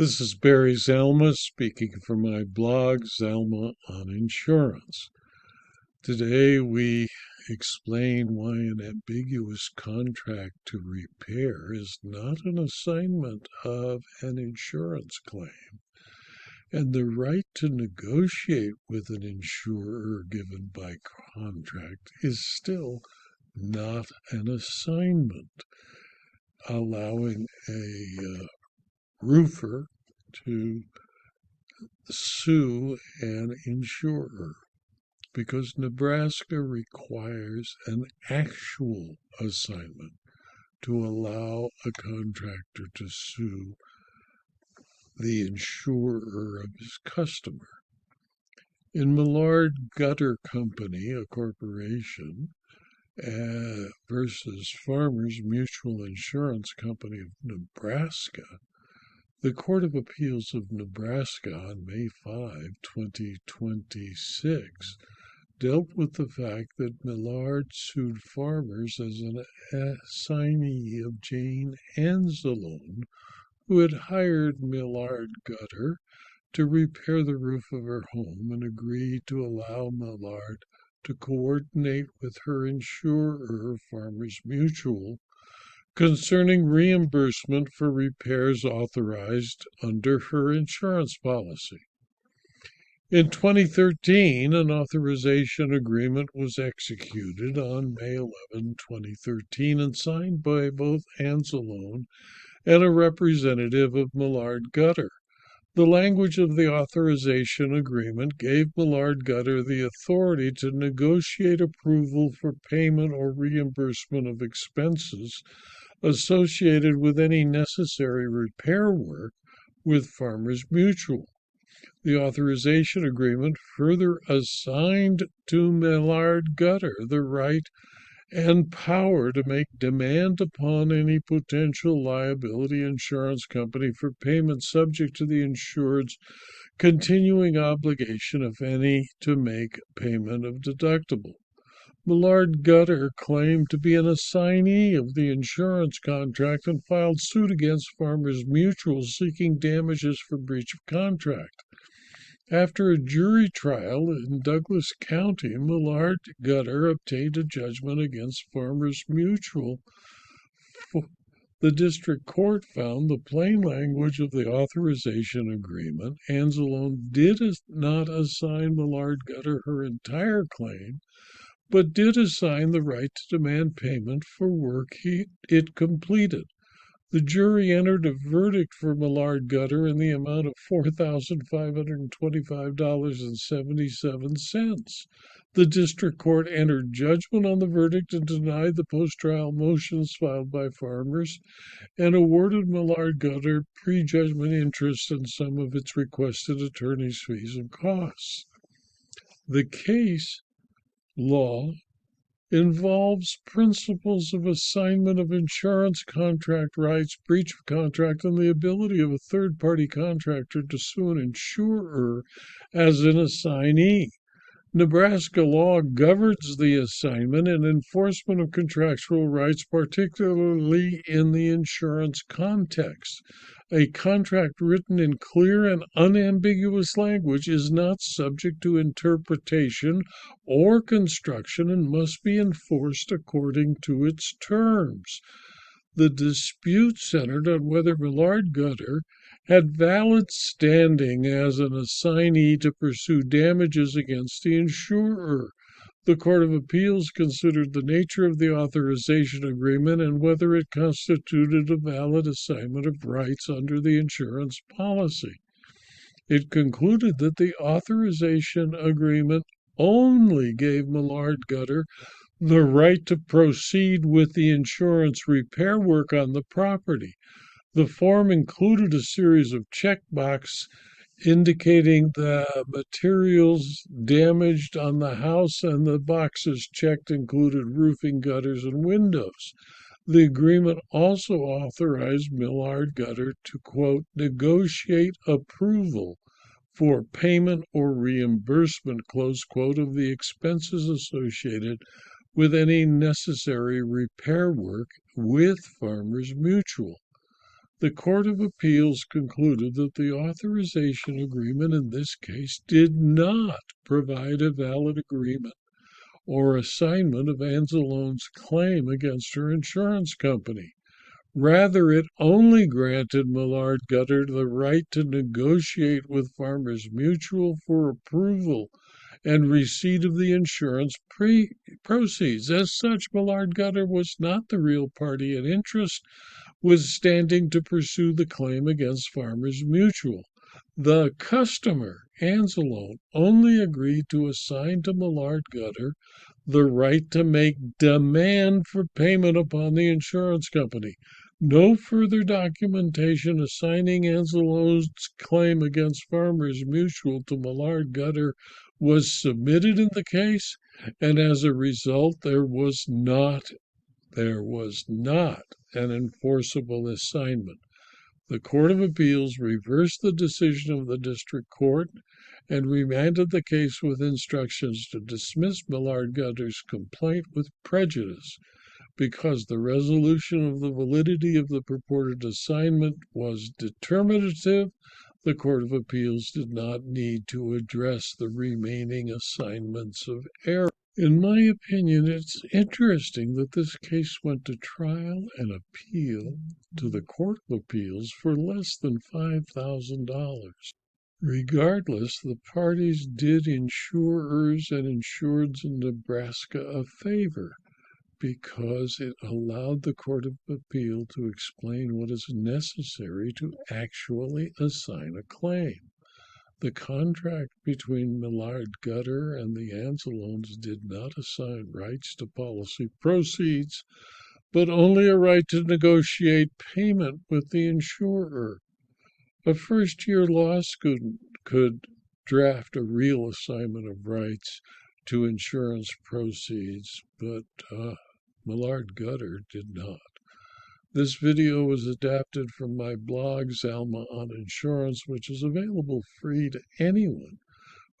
This is Barry Zalma speaking from my blog, Zalma on Insurance. Today we explain why an ambiguous contract to repair is not an assignment of an insurance claim, and the right to negotiate with an insurer given by contract is still not an assignment, allowing a roofer to sue an insurer because Nebraska requires an actual assignment to allow a contractor to sue the insurer of his customer. In Millard Gutter Company, a corporation, versus Farmers Mutual Insurance Company of Nebraska, the Court of Appeals of Nebraska on May 5, 2026, dealt with the fact that Millard sued Farmers as an assignee of Jane Anzalone, who had hired Millard Gutter to repair the roof of her home and agreed to allow Millard to coordinate with her insurer, Farmers Mutual, concerning reimbursement for repairs authorized under her insurance policy. In 2013, an authorization agreement was executed on May 11, 2013, and signed by both Anzalone and a representative of Millard Gutter. The language of the authorization agreement gave Millard Gutter the authority to negotiate approval for payment or reimbursement of expenses associated with any necessary repair work with Farmers Mutual. The authorization agreement further assigned to Millard Gutter the right and power to make demand upon any potential liability insurance company for payment subject to the insured's continuing obligation, if any, to make payment of deductible. Millard Gutter claimed to be an assignee of the insurance contract and filed suit against Farmers Mutual seeking damages for breach of contract. After a jury trial in Douglas County, Millard Gutter obtained a judgment against Farmers Mutual. The district court found the plain language of the authorization agreement. Anzalone did not assign Millard Gutter her entire claim, but did assign the right to demand payment for work it completed. The jury entered a verdict for Millard Gutter in the amount of $4,525.77. The district court entered judgment on the verdict and denied the post-trial motions filed by Farmers and awarded Millard Gutter prejudgment interest and some of its requested attorney's fees and costs. The case law involves principles of assignment of insurance contract rights, breach of contract, and the ability of a third-party contractor to sue an insurer as an assignee. Nebraska law governs the assignment and enforcement of contractual rights, particularly in the insurance context. A contract written in clear and unambiguous language is not subject to interpretation or construction and must be enforced according to its terms. The dispute centered on whether Millard Gutter had valid standing as an assignee to pursue damages against the insurer. The Court of Appeals considered the nature of the authorization agreement and whether it constituted a valid assignment of rights under the insurance policy. It concluded that the authorization agreement only gave Millard Gutter the right to proceed with the insurance repair work on the property. The form included a series of checkboxes indicating the materials damaged on the house, and the boxes checked included roofing, gutters, and windows. The agreement also authorized Millard Gutter to, quote, negotiate approval for payment or reimbursement, close quote, of the expenses associated with any necessary repair work with Farmers Mutual. The Court of Appeals concluded that the authorization agreement in this case did not provide a valid agreement or assignment of Anzalone's claim against her insurance company. Rather, it only granted Millard Gutter the right to negotiate with Farmers Mutual for approval and receipt of the insurance proceeds. As such, Millard Gutter was not the real party in interest, withstanding to pursue the claim against Farmers Mutual. The customer, Anzalone, only agreed to assign to Millard Gutter the right to make demand for payment upon the insurance company. No further documentation assigning Anzalone's claim against Farmers Mutual to Millard Gutter was submitted in the case, and as a result, there was not an enforceable assignment. The Court of Appeals reversed the decision of the district court and remanded the case with instructions to dismiss Millard Gutter's complaint with prejudice. Because the resolution of the validity of the purported assignment was determinative, the Court of Appeals did not need to address the remaining assignments of error. In my opinion, it's interesting that this case went to trial and appeal to the Court of Appeals for less than $5,000. Regardless, the parties did insurers and insureds in Nebraska a favor, because it allowed the Court of Appeal to explain what is necessary to actually assign a claim. The contract between Millard Gutter and the Anzalones did not assign rights to policy proceeds, but only a right to negotiate payment with the insurer. A first-year law student could draft a real assignment of rights to insurance proceeds, but Millard Gutter did not. This video was adapted from my blog, Zalma on Insurance, which is available free to anyone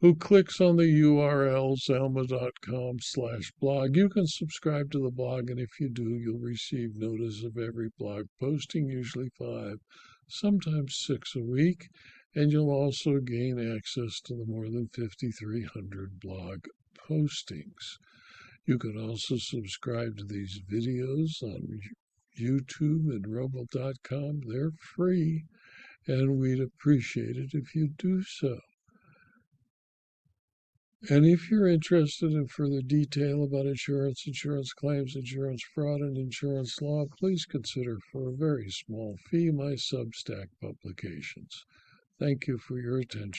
who clicks on the URL zalma.com/blog. You can subscribe to the blog, and if you do, you'll receive notice of every blog posting, usually 5, sometimes 6 a week, and you'll also gain access to the more than 5,300 blog postings. You can also subscribe to these videos on YouTube and rumble.com. They're free, and we'd appreciate it if you do so. And if you're interested in further detail about insurance, insurance claims, insurance fraud, and insurance law, please consider, for a very small fee, my Substack publications. Thank you for your attention.